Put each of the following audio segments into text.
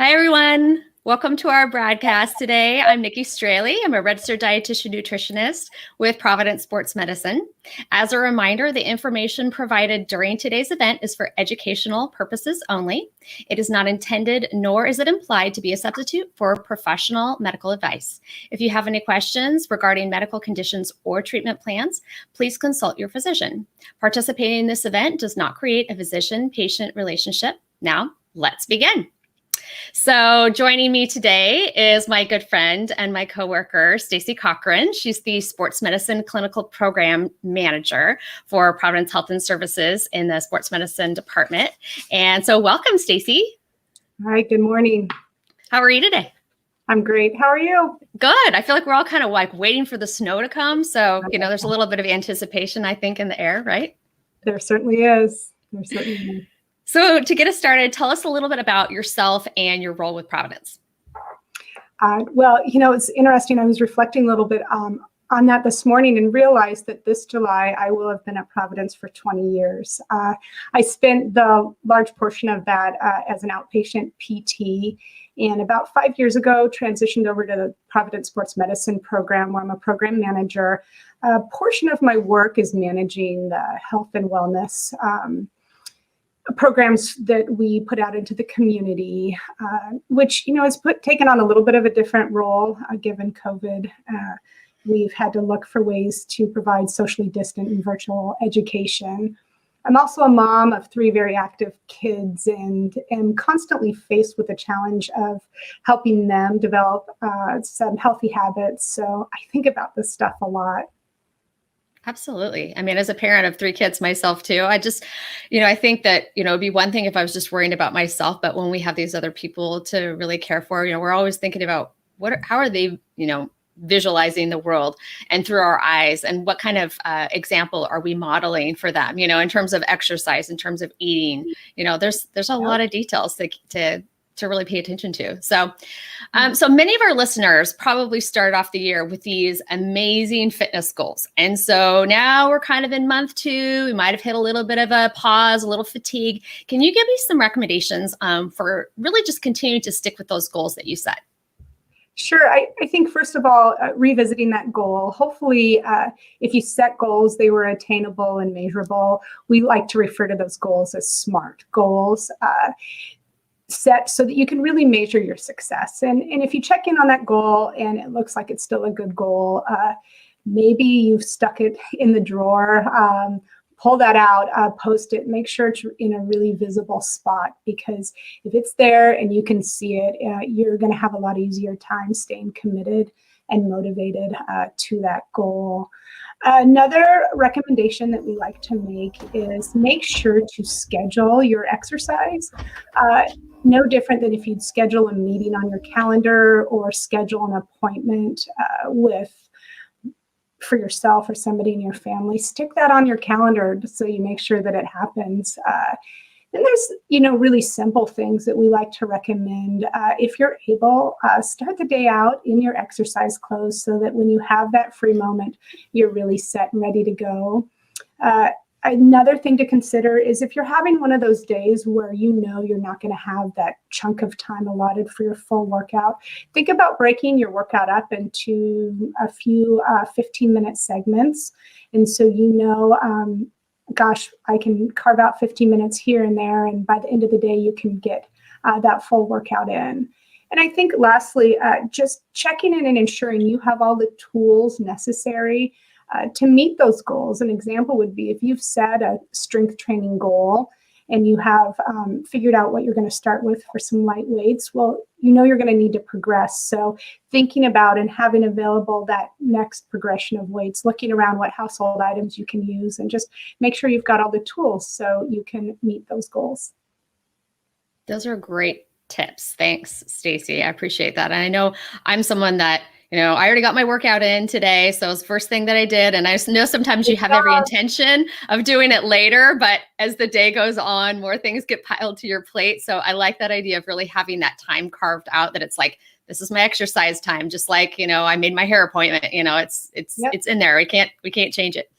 Hi, everyone. Welcome to our broadcast today. I'm Nikki Straley. I'm a registered dietitian nutritionist with Providence Sports Medicine. As a reminder, the information provided during today's event is for educational purposes only. It is not intended, nor is it implied to be a substitute for professional medical advice. If you have any questions regarding medical conditions or treatment plans, please consult your physician. Participating in this event does not create a physician-patient relationship. Now, let's begin. So joining me today is my good friend and my coworker, Stacey Cochran. She's the Sports Medicine Clinical Program Manager for Providence Health and Services in the Sports Medicine Department. And so welcome, Stacey. Hi, good morning. How are you today? I'm great. How are you? Good. I feel like we're all kind of like waiting for the snow to come. So, there's a little bit of anticipation, I think, in the air, right? There certainly is. There certainly is. So to get us started, tell us a little bit about yourself and your role with Providence. It's interesting. I was reflecting a little bit on that this morning and realized that this July I will have been at Providence for 20 years. I spent the large portion of that as an outpatient PT, and about 5 years ago transitioned over to the Providence Sports Medicine program, where I'm a program manager. A portion of my work is managing the health and wellness programs that we put out into the community, which, has taken on a little bit of a different role given COVID. We've had to look for ways to provide socially distant and virtual education. I'm also a mom of 3 very active kids and am constantly faced with the challenge of helping them develop some healthy habits. So I think about this stuff a lot. Absolutely. I mean, as a parent of 3 kids myself too, I just, I think that, it'd be one thing if I was just worrying about myself, but when we have these other people to really care for, we're always thinking about how are they, visualizing the world and through our eyes, and what kind of example are we modeling for them, in terms of exercise, in terms of eating, there's a lot of details to really pay attention to. So many of our listeners probably started off the year with these amazing fitness goals. And so now we're kind of in month 2, we might've hit a little bit of a pause, a little fatigue. Can you give me some recommendations for really just continuing to stick with those goals that you set? Sure. I think, first of all, revisiting that goal, hopefully, if you set goals, they were attainable and measurable. We like to refer to those goals as SMART goals. Set so that you can really measure your success. And if you check in on that goal and it looks like it's still a good goal, maybe you've stuck it in the drawer, pull that out, post it, make sure it's in a really visible spot, because if it's there and you can see it, you're going to have a lot easier time staying committed and motivated to that goal. Another recommendation that we like to make is make sure to schedule your exercise. No different than if you'd schedule a meeting on your calendar or schedule an appointment for yourself or somebody in your family. Stick that on your calendar so you make sure that it happens. Then there's, really simple things that we like to recommend. If you're able, start the day out in your exercise clothes so that when you have that free moment, you're really set and ready to go. Another thing to consider is if you're having one of those days where you're not going to have that chunk of time allotted for your full workout, think about breaking your workout up into a few 15-minute segments. And so I can carve out 15 minutes here and there, and by the end of the day, you can get that full workout in. And I think lastly, just checking in and ensuring you have all the tools necessary to meet those goals. An example would be if you've set a strength training goal and you have figured out what you're going to start with for some light weights, well, you're going to need to progress. So thinking about and having available that next progression of weights, looking around what household items you can use, and just make sure you've got all the tools so you can meet those goals. Those are great tips. Thanks, Stacey. I appreciate that. And I know I'm someone that I already got my workout in today. So it was the first thing that I did. And I know sometimes you have every intention of doing it later, but as the day goes on, more things get piled to your plate. So I like that idea of really having that time carved out, that it's like, this is my exercise time. Just like, I made my hair appointment, it's in there. We can't change it.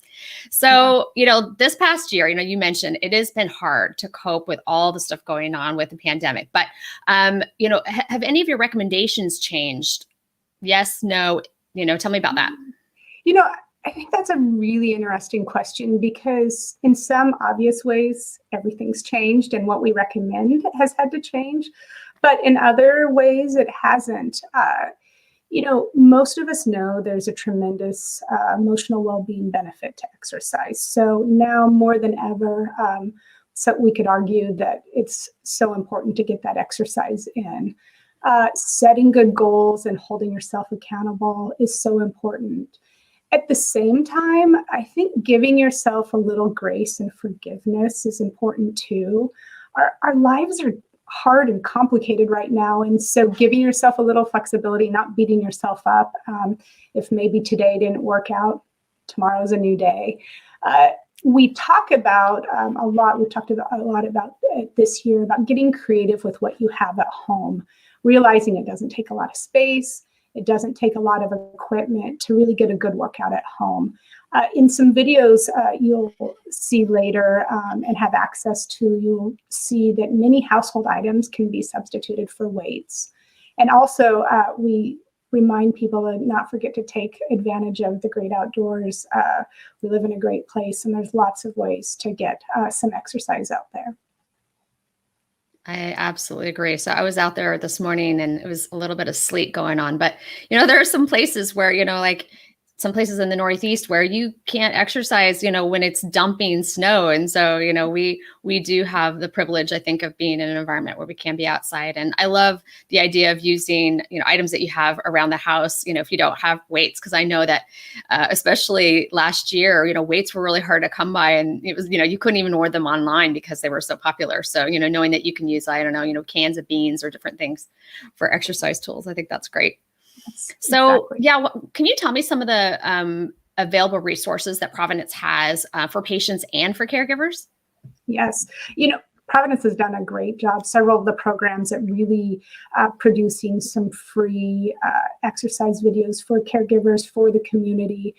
So, this past year, you mentioned it has been hard to cope with all the stuff going on with the pandemic, but, have any of your recommendations changed? Yes, no, tell me about that. I think that's a really interesting question because in some obvious ways, everything's changed and what we recommend has had to change. But in other ways, it hasn't. Most of us know there's a tremendous emotional well-being benefit to exercise. So now more than ever, so we could argue that it's so important to get that exercise in. Setting good goals and holding yourself accountable is so important. At the same time, I think giving yourself a little grace and forgiveness is important too. Our lives are hard and complicated right now. And so giving yourself a little flexibility, not beating yourself up. If maybe today didn't work out, tomorrow's a new day. We talk about a lot, we've talked about a lot about this year, about getting creative with what you have at home, realizing it doesn't take a lot of space. It doesn't take a lot of equipment to really get a good workout at home. In some videos you'll see later and have access to, you'll see that many household items can be substituted for weights. And also we remind people to not forget to take advantage of the great outdoors. We live in a great place and there's lots of ways to get some exercise out there. I absolutely agree. So I was out there this morning and it was a little bit of sleet going on, but there are some places where, like some places in the Northeast where you can't exercise, when it's dumping snow. And so, we do have the privilege, I think, of being in an environment where we can be outside. And I love the idea of using, items that you have around the house, if you don't have weights, because I know that especially last year, weights were really hard to come by, and it was, you couldn't even order them online because they were so popular. So, knowing that you can use, I don't know, cans of beans or different things for exercise tools, I think that's great. So, Exactly. yeah, can you tell me some of the available resources that Providence has for patients and for caregivers? Yes. Providence has done a great job. Several of the programs that really producing some free exercise videos for caregivers, for the community.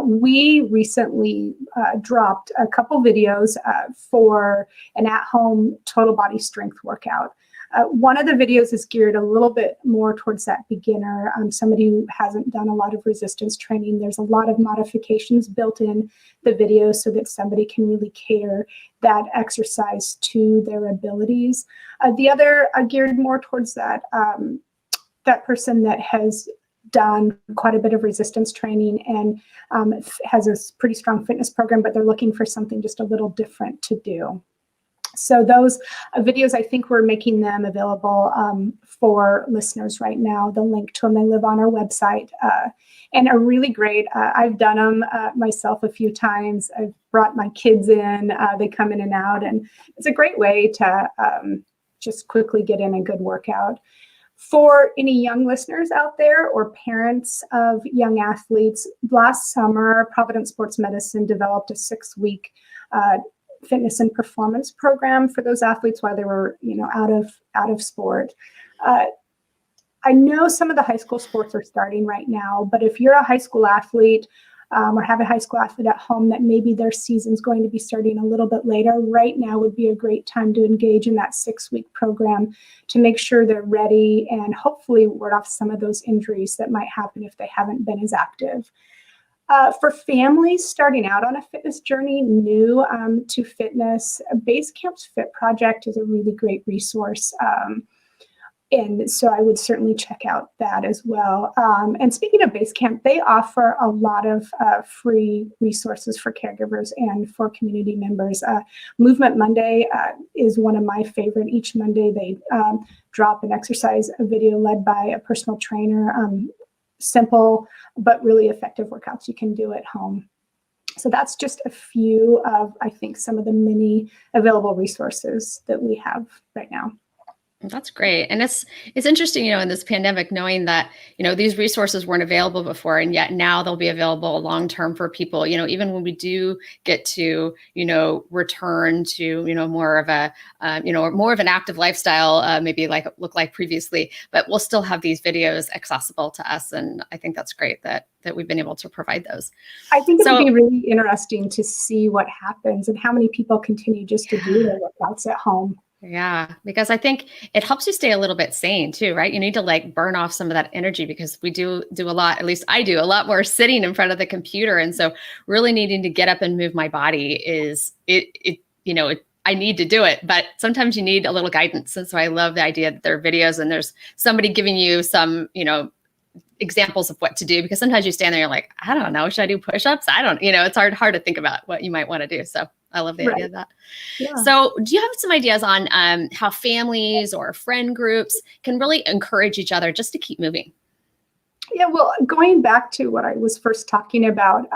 We recently dropped a couple videos for an at-home total body strength workout. One of the videos is geared a little bit more towards that beginner, somebody who hasn't done a lot of resistance training. There's a lot of modifications built in the video so that somebody can really cater that exercise to their abilities. The other are geared more towards that person that has done quite a bit of resistance training and has a pretty strong fitness program, but they're looking for something just a little different to do. So those videos, I think we're making them available for listeners right now. The link to them, they live on our website and are really great. I've done them myself a few times. I've brought my kids in. They come in and out, and it's a great way to just quickly get in a good workout. For any young listeners out there or parents of young athletes, last summer, Providence Sports Medicine developed a 6-week fitness and performance program for those athletes while they were, out of sport. I know some of the high school sports are starting right now, but if you're a high school athlete or have a high school athlete at home that maybe their season's going to be starting a little bit later, right now would be a great time to engage in that 6-week program to make sure they're ready and hopefully ward off some of those injuries that might happen if they haven't been as active. For families starting out on a fitness journey, new to fitness, Basecamp's Fit Project is a really great resource. And so I would certainly check out that as well. And speaking of Basecamp, they offer a lot of free resources for caregivers and for community members. Movement Monday is one of my favorite. Each Monday they drop an exercise video led by a personal trainer. Simple but really effective workouts you can do at home. So that's just a few of, I think, some of the many available resources that we have right now. That's great. And it's interesting, in this pandemic, knowing that, these resources weren't available before, and yet now they'll be available long term for people, even when we do get to, return to, more of a, more of an active lifestyle, maybe look like previously, but we'll still have these videos accessible to us. And I think that's great that we've been able to provide those. I think it'll be really interesting to see what happens and how many people continue just to do their workouts at home. Yeah, because I think it helps you stay a little bit sane too, right? You need to burn off some of that energy, because we do a lot, at least I do a lot more sitting in front of the computer. And so really needing to get up and move my body I need to do it, but sometimes you need a little guidance. And so I love the idea that there are videos and there's somebody giving you some, examples of what to do, because sometimes you stand there, you're like, I don't know, should I do push-ups? I don't, it's hard to think about what you might want to do. So I love the idea of that. Yeah. So do you have some ideas on how families or friend groups can really encourage each other just to keep moving? Yeah, well, going back to what I was first talking about,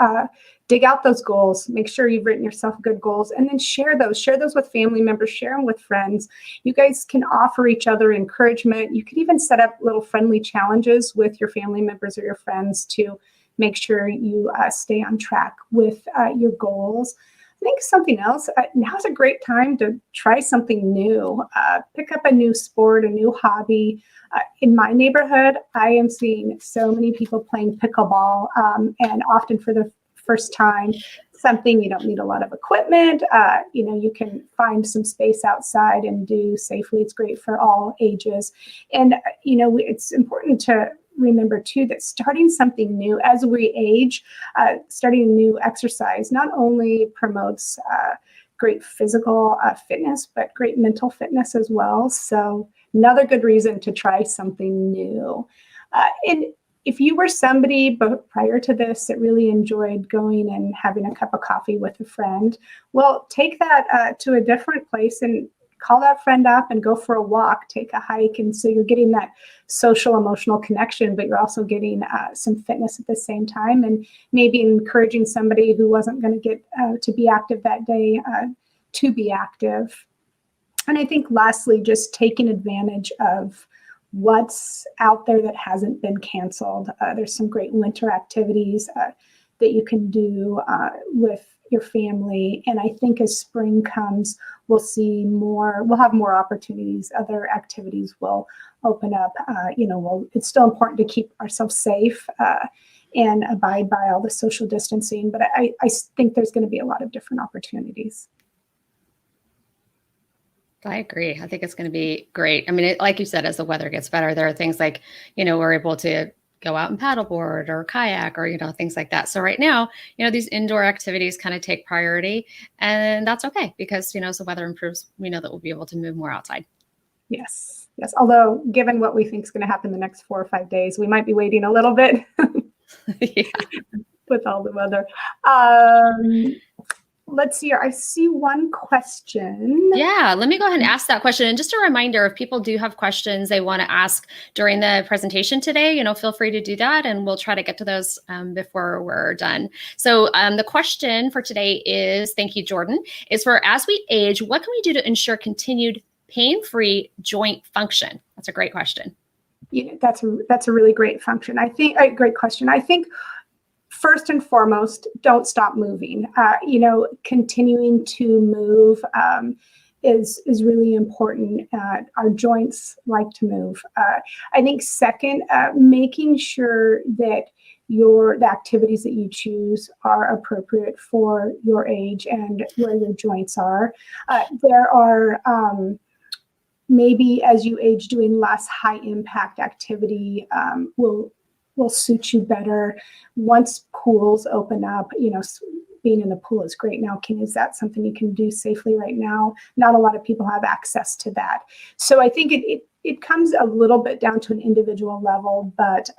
dig out those goals, make sure you've written yourself good goals, and then share those with family members, share them with friends. You guys can offer each other encouragement. You could even set up little friendly challenges with your family members or your friends to make sure you stay on track with your goals. I think something else, now's a great time to try something new. Pick up a new sport, a new hobby. In my neighborhood, I am seeing so many people playing pickleball, and often for the first time, something you don't need a lot of equipment. You can find some space outside and do safely. It's great for all ages. And, it's important to remember too that starting something new as we age, starting a new exercise not only promotes great physical fitness, but great mental fitness as well. So another good reason to try something new. And if you were somebody prior to this that really enjoyed going and having a cup of coffee with a friend, well, take that to a different place and call that friend up and go for a walk, take a hike. And so you're getting that social emotional connection, but you're also getting some fitness at the same time, and maybe encouraging somebody who wasn't going to get to be active that day to be active. And I think lastly, just taking advantage of what's out there that hasn't been canceled. There's some great winter activities that you can do with your family. And I think as spring comes, we'll have more opportunities. Other activities will open up. It's still important to keep ourselves safe and abide by all the social distancing. But I think there's going to be a lot of different opportunities. I agree. I think it's going to be great. I mean, like you said, as the weather gets better, there are things like, we're able to go out and paddleboard or kayak or, things like that. So right now, these indoor activities kind of take priority, and that's okay, because, as the weather improves, we know that we'll be able to move more outside. Yes. Although given what we think is going to happen the next 4 or 5 days, we might be waiting a little bit Yeah. with all the weather. Let's see here. I see one question. Yeah, let me go ahead and ask that question. And just a reminder, if people do have questions they want to ask during the presentation today, feel free to do that, and we'll try to get to those before we're done. So the question for today is, thank you, Jordan, is for as we age, what can we do to ensure continued pain-free joint function? That's a great question. That's a really great function. Great question. I think first and foremost, don't stop moving. Continuing to move is really important. Our joints like to move. I think second, making sure that the activities that you choose are appropriate for your age and where your joints are. There are maybe as you age, doing less high impact activity will suit you better. Once pools open up, being in the pool is great now. Is that something you can do safely right now? Not a lot of people have access to that. So I think it comes a little bit down to an individual level, but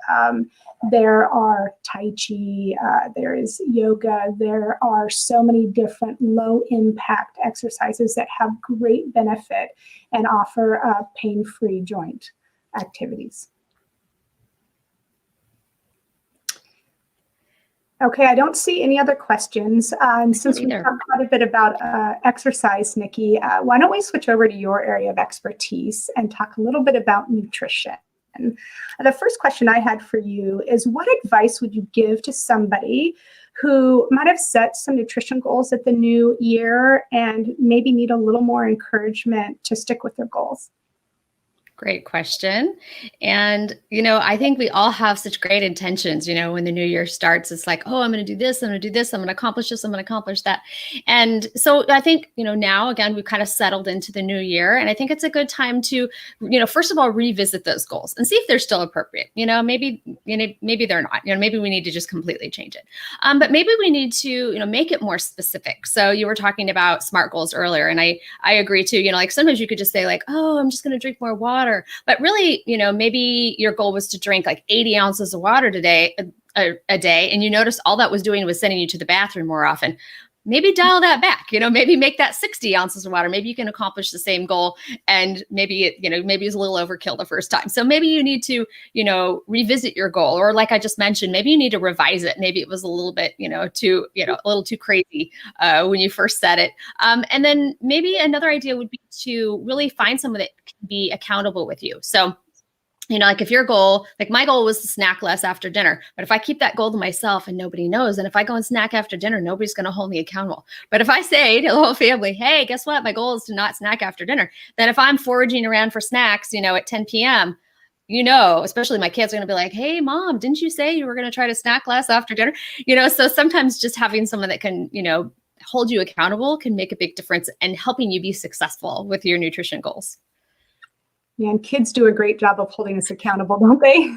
there are Tai Chi, there is yoga, there are so many different low impact exercises that have great benefit and offer pain-free joint activities. Okay, I don't see any other questions. And since we talked quite a bit about exercise, Nikki, why don't we switch over to your area of expertise and talk a little bit about nutrition? The first question I had for you is, what advice would you give to somebody who might have set some nutrition goals at the new year and maybe need a little more encouragement to stick with their goals? Great question. And, I think we all have such great intentions, when the new year starts. It's like, oh, I'm going to do this, I'm going to do this, I'm going to accomplish this, I'm going to accomplish that. And so I think, now, again, we've kind of settled into the new year. And I think it's a good time to, first of all, revisit those goals and see if they're still appropriate. Maybe they're not. Maybe we need to just completely change it. But maybe we need to, make it more specific. So you were talking about SMART goals earlier. And I agree too. Like sometimes you could just say like, oh, I'm just going to drink more water. But really, maybe your goal was to drink like 80 ounces of water today, a day, and you noticed all that was doing was sending you to the bathroom more often. Maybe dial that back, maybe make that 60 ounces of water. Maybe you can accomplish the same goal, and maybe it's a little overkill the first time. So maybe you need to, revisit your goal, or like I just mentioned, maybe you need to revise it. Maybe it was a little bit, a little too crazy when you first said it. And then maybe another idea would be to really find someone that can be accountable with you. So like if your goal, like my goal was to snack less after dinner, but if I keep that goal to myself and nobody knows, and if I go and snack after dinner, nobody's going to hold me accountable. But if I say to the whole family, hey, guess what? My goal is to not snack after dinner. Then if I'm foraging around for snacks, at 10 p.m., especially my kids are going to be like, hey, mom, didn't you say you were going to try to snack less after dinner? So sometimes just having someone that can, hold you accountable can make a big difference in helping you be successful with your nutrition goals. Yeah, and kids do a great job of holding us accountable, don't they?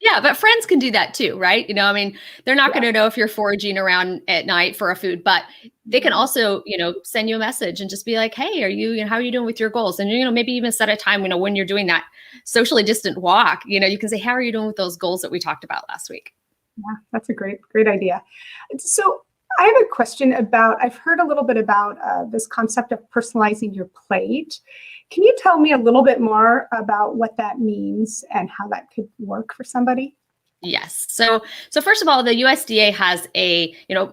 Yeah, but friends can do that too, right? They're not going to know if you're foraging around at night for a food, but they can also, send you a message and just be like, hey, how are you doing with your goals? And, maybe even set a time, when you're doing that socially distant walk, you can say, how are you doing with those goals that we talked about last week? Yeah, that's a great idea. So I have a question I've heard a little bit about this concept of personalizing your plate. Can you tell me a little bit more about what that means and how that could work for somebody? Yes. So first of all, the USDA has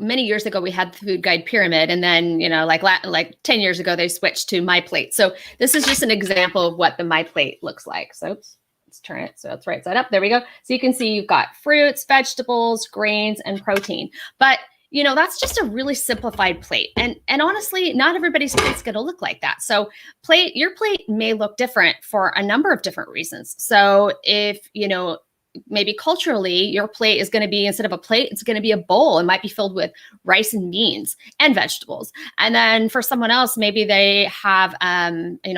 many years ago, we had the food guide pyramid, and then, like 10 years ago, they switched to My Plate. So this is just an example of what the My Plate looks like. So let's turn it so it's right side up. There we go. So you can see you've got fruits, vegetables, grains, and protein. But that's just a really simplified plate. And honestly, not everybody's plate's going to look like that. So your plate may look different for a number of different reasons. So if, maybe culturally, your plate is going to be, instead of a plate, it's going to be a bowl. It might be filled with rice and beans and vegetables. And then for someone else, maybe they have, a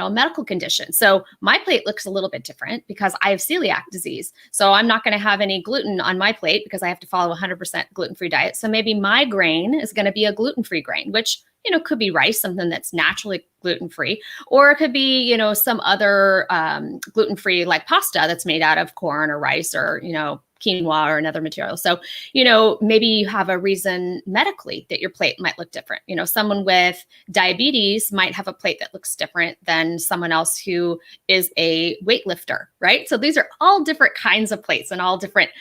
medical condition. So my plate looks a little bit different because I have celiac disease. So I'm not going to have any gluten on my plate because I have to follow 100% gluten-free diet. So maybe my grain is going to be a gluten-free grain, which could be rice, something that's naturally gluten-free, or it could be, some other gluten-free like pasta that's made out of corn or rice or, quinoa or another material. So, maybe you have a reason medically that your plate might look different. Someone with diabetes might have a plate that looks different than someone else who is a weightlifter, right? So these are all different kinds of plates and all different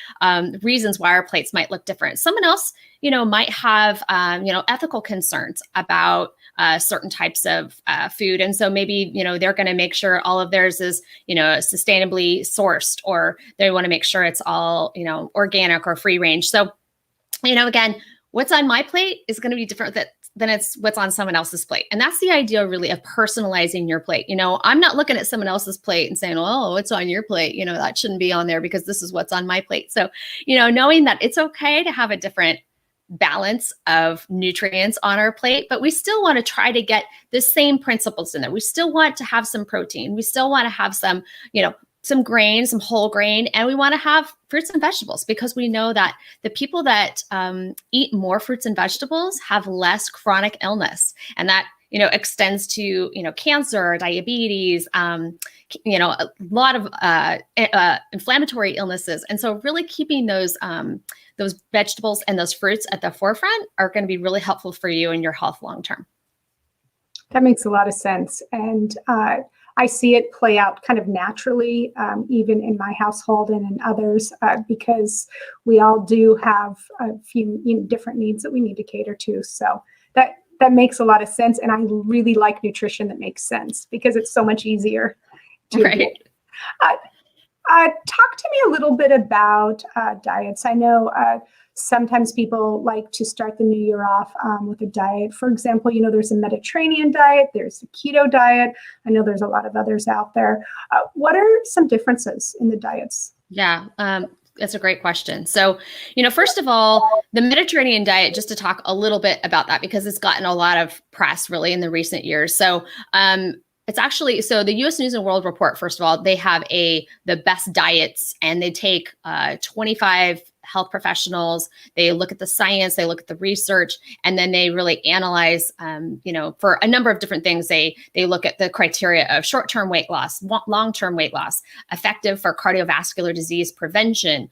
reasons why our plates might look different. Someone else, might have, ethical concerns about certain types of food. And so maybe, they're going to make sure all of theirs is, sustainably sourced, or they want to make sure it's all, organic or free range. So, again, what's on my plate is going to be different than it's what's on someone else's plate. And that's the idea really of personalizing your plate. I'm not looking at someone else's plate and saying, oh, what's on your plate? That shouldn't be on there because this is what's on my plate. So, knowing that it's okay to have a different balance of nutrients on our plate, but we still want to try to get the same principles in there. We still want to have some protein. We still want to have some, some grain, some whole grain, and we want to have fruits and vegetables, because we know that the people that eat more fruits and vegetables have less chronic illness, and that extends to cancer, diabetes, a lot of inflammatory illnesses. And so really keeping those vegetables and those fruits at the forefront are going to be really helpful for you and your health long term. That makes a lot of sense. And I see it play out kind of naturally, even in my household and in others, because we all do have a few different needs that we need to cater to. So that makes a lot of sense. And I really like nutrition that makes sense because it's so much easier to do. Talk to me a little bit about diets. I know sometimes people like to start the new year off with a diet. For example, there's a Mediterranean diet, there's a keto diet. I know there's a lot of others out there. What are some differences in the diets? Yeah, that's a great question. So, first of all, the Mediterranean diet, just to talk a little bit about that, because it's gotten a lot of press really in the recent years. So, it's actually, so the U.S. News and World Report, first of all, they have the best diets, and they take 25 health professionals. They look at the science, they look at the research, and then they really analyze, for a number of different things. They look at the criteria of short-term weight loss, long-term weight loss, effective for cardiovascular disease prevention,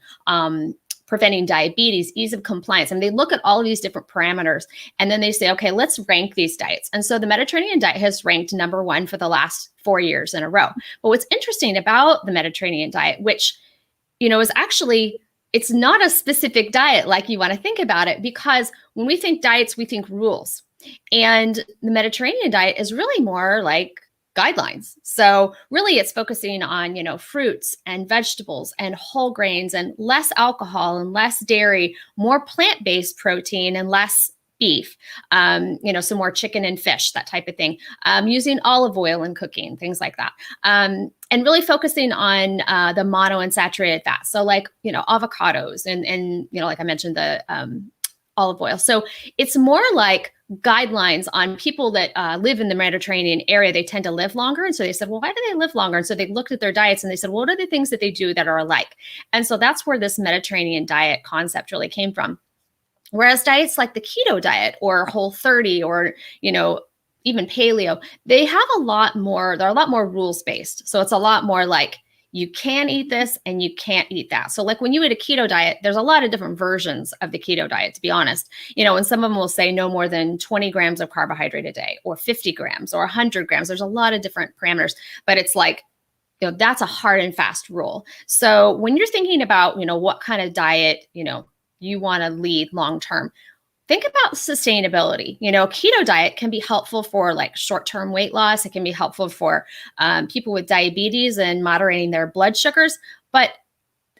preventing diabetes, ease of compliance. And they look at all of these different parameters, and then they say, okay, let's rank these diets. And so the Mediterranean diet has ranked number one for the last 4 years in a row. But what's interesting about the Mediterranean diet, which, is actually, it's not a specific diet like you want to think about it, because when we think diets, we think rules. And the Mediterranean diet is really more like guidelines. So really it's focusing on, fruits and vegetables and whole grains and less alcohol and less dairy, more plant-based protein and less beef, some more chicken and fish, that type of thing, using olive oil in cooking, things like that. And really focusing on the monounsaturated fat. So like, avocados and like I mentioned, the olive oil. So it's more like guidelines on people that live in the Mediterranean area. They tend to live longer. And so they said, well, why do they live longer? And so they looked at their diets and they said, well, what are the things that they do that are alike? And so that's where this Mediterranean diet concept really came from. Whereas diets like the keto diet or Whole30 or, even paleo, they have they're a lot more rules based. So it's a lot more like, you can eat this and you can't eat that. So like when you eat a keto diet, there's a lot of different versions of the keto diet, to be honest. And some of them will say no more than 20 grams of carbohydrate a day, or 50 grams or 100 grams. There's a lot of different parameters, but it's like, that's a hard and fast rule. So when you're thinking about, what kind of diet, you want to lead long-term, think about sustainability. Keto diet can be helpful for like short-term weight loss. It can be helpful for people with diabetes and moderating their blood sugars. But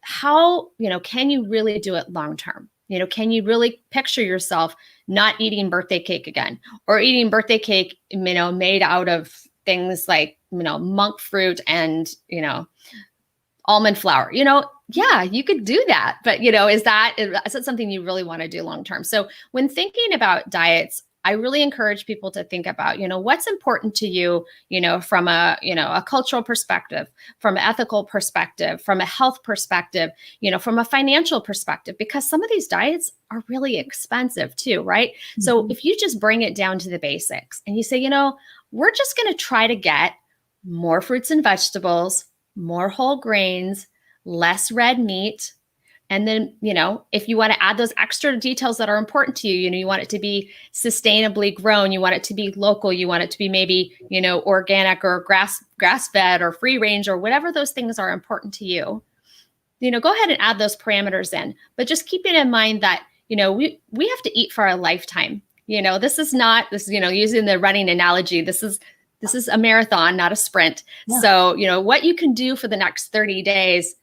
how, can you really do it long-term? Can you really picture yourself not eating birthday cake again, or eating birthday cake, made out of things like, monk fruit and, almond flour? Yeah, you could do that. But, is that something you really want to do long term? So when thinking about diets, I really encourage people to think about, what's important to you, from a cultural perspective, from an ethical perspective, from a health perspective, from a financial perspective, because some of these diets are really expensive too, right? Mm-hmm. So if you just bring it down to the basics and you say, we're just going to try to get more fruits and vegetables, more whole grains, less red meat. And then, if you want to add those extra details that are important to you, you want it to be sustainably grown, you want it to be local, you want it to be maybe, organic or grass-fed or free range or whatever those things are important to you, go ahead and add those parameters in. But just keeping in mind that, we have to eat for a lifetime. This is using the running analogy, this is a marathon, not a sprint. Yeah. So, what you can do for the next 30 days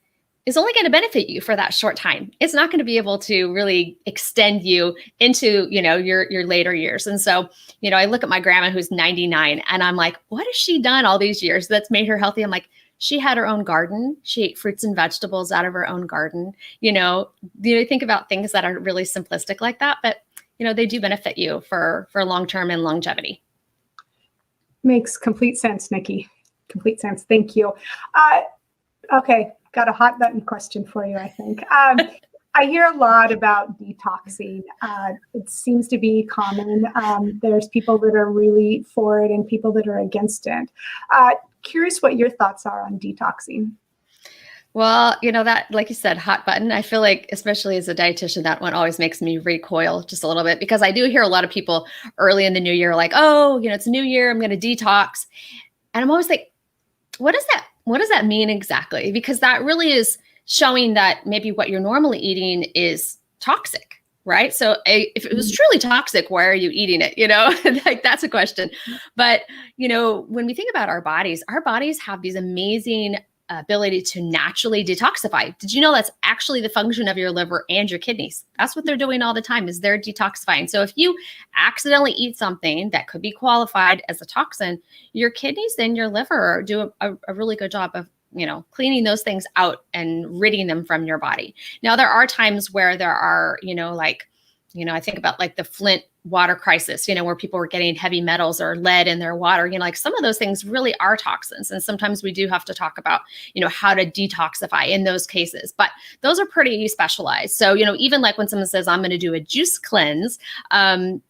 is only going to benefit you for that short time. It's not going to be able to really extend you into, your later years. And so, I look at my grandma who's 99 and I'm like, what has she done all these years that's made her healthy? I'm like, she had her own garden. She ate fruits and vegetables out of her own garden. Think about things that are really simplistic like that, but, they do benefit you for long-term and longevity. Makes complete sense, Nikki. Complete sense. Thank you. Okay. Got a hot button question for you, I think. I hear a lot about detoxing. It seems to be common. There's people that are really for it and people that are against it. Curious what your thoughts are on detoxing. Well, that, like you said, hot button, I feel like, especially as a dietitian, that one always makes me recoil just a little bit, because I do hear a lot of people early in the new year like, oh, it's a new year, I'm going to detox. And I'm always like, what does that mean exactly? Because that really is showing that maybe what you're normally eating is toxic, right? So if it was truly toxic, why are you eating it? Like that's a question. But, when we think about our bodies have these amazing ability to naturally detoxify. Did you know that's actually the function of your liver and your kidneys? That's what they're doing all the time, is they're detoxifying. So if you accidentally eat something that could be qualified as a toxin, your kidneys and your liver do a really good job of cleaning those things out and ridding them from your body. Now, there are times where there are, I think about like the Flint water crisis, where people were getting heavy metals or lead in their water, like some of those things really are toxins. And sometimes we do have to talk about, how to detoxify in those cases, but those are pretty specialized. So, even like when someone says, I'm going to do a juice cleanse, what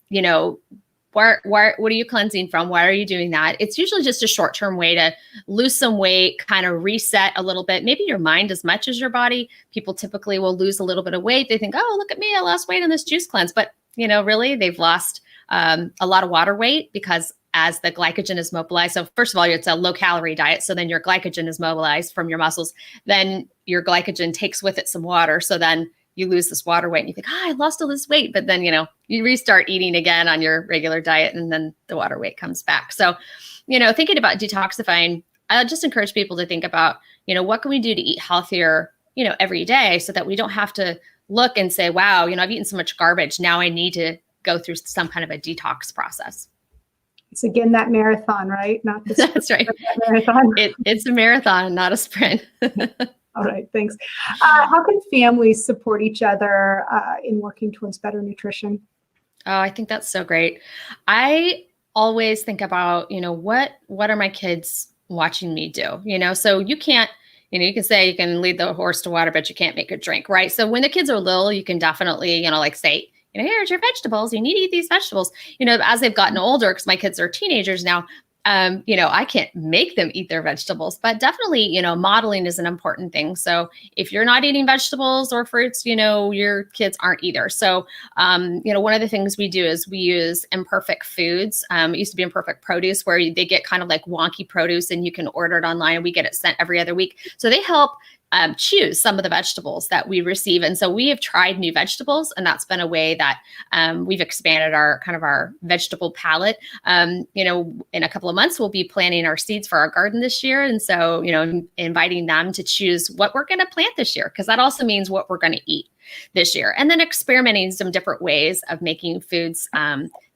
are you cleansing from? Why are you doing that? It's usually just a short-term way to lose some weight, kind of reset a little bit, maybe your mind as much as your body. People typically will lose a little bit of weight. They think, oh, look at me, I lost weight on this juice cleanse. But, really, they've lost a lot of water weight because as the glycogen is mobilized. So first of all, it's a low-calorie diet. So then your glycogen is mobilized from your muscles. Then your glycogen takes with it some water. So then you lose this water weight and you think, I lost all this weight. But then, you restart eating again on your regular diet and then the water weight comes back. So, thinking about detoxifying, I just encourage people to think about, what can we do to eat healthier, every day so that we don't have to look and say, wow, I've eaten so much garbage. Now I need to go through some kind of a detox process. It's again, that marathon, right? Not the sprint, That's right. Marathon. It's a marathon, not a sprint. All right, thanks. How can families support each other in working towards better nutrition? Oh, I think that's so great. I always think about, what are my kids watching me do? So you can't, you can say you can lead the horse to water, but you can't make it drink, right? So when the kids are little, you can definitely, say, here's your vegetables. You need to eat these vegetables. As they've gotten older, because my kids are teenagers now, I can't make them eat their vegetables, but definitely, modeling is an important thing. So if you're not eating vegetables or fruits, your kids aren't either. So, one of the things we do is we use imperfect foods. It used to be imperfect produce where they get kind of like wonky produce and you can order it online and we get it sent every other week. So they help choose some of the vegetables that we receive. And so we have tried new vegetables, and that's been a way that we've expanded our vegetable palette. In a couple of months, we'll be planting our seeds for our garden this year. And so, inviting them to choose what we're going to plant this year, because that also means what we're going to eat this year. And then experimenting some different ways of making foods.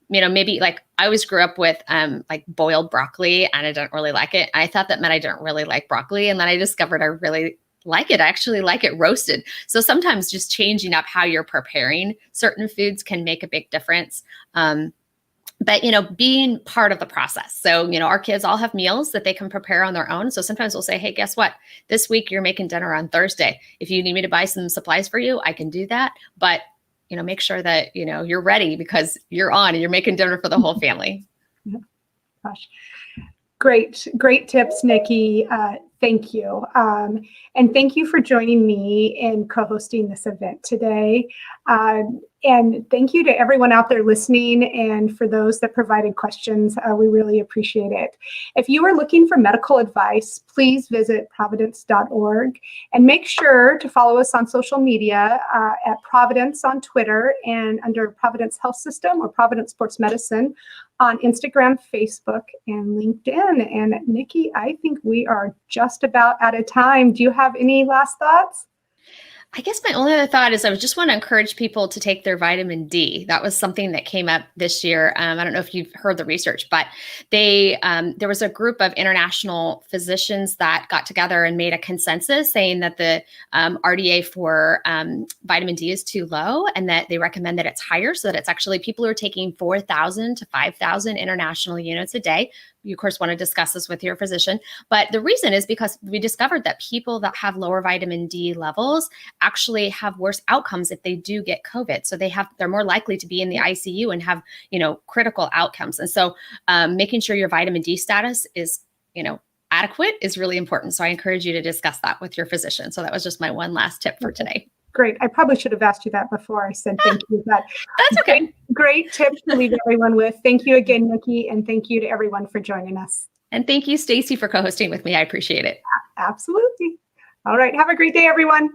Maybe like I always grew up with like boiled broccoli, and I didn't really like it. I thought that meant I didn't really like broccoli. And then I discovered I really like it. I actually like it roasted. So sometimes just changing up how you're preparing certain foods can make a big difference. But, being part of the process. So, our kids all have meals that they can prepare on their own. So sometimes we'll say, hey, guess what? This week you're making dinner on Thursday. If you need me to buy some supplies for you, I can do that. But, make sure that, you're ready because you're on and you're making dinner for the whole family. Gosh. Great tips, Nikki. Thank you. And thank you for joining me in co-hosting this event today. And thank you to everyone out there listening, and for those that provided questions. We really appreciate it. If you are looking for medical advice, please visit providence.org and make sure to follow us on social media at Providence on Twitter and under Providence Health System or Providence Sports Medicine on Instagram, Facebook, and LinkedIn. And Nikki, I think we are just about out of time. Do you have any last thoughts? I guess my only other thought is I just want to encourage people to take their vitamin D. That was something that came up this year. I don't know if you've heard the research, but there was a group of international physicians that got together and made a consensus saying that the RDA for vitamin D is too low, and that they recommend that it's higher, so that it's actually people who are taking 4,000 to 5,000 international units a day. You, of course, want to discuss this with your physician. But the reason is because we discovered that people that have lower vitamin D levels actually have worse outcomes if they do get COVID. So they're more likely to be in the ICU and have, critical outcomes. And so making sure your vitamin D status is, adequate is really important. So I encourage you to discuss that with your physician. So that was just my one last tip for today. Great. I probably should have asked you that before I said thank you. But that's okay. Great tips to leave everyone with. Thank you again, Nikki, and thank you to everyone for joining us. And thank you, Stacy, for co-hosting with me. I appreciate it. Absolutely. All right. Have a great day, everyone.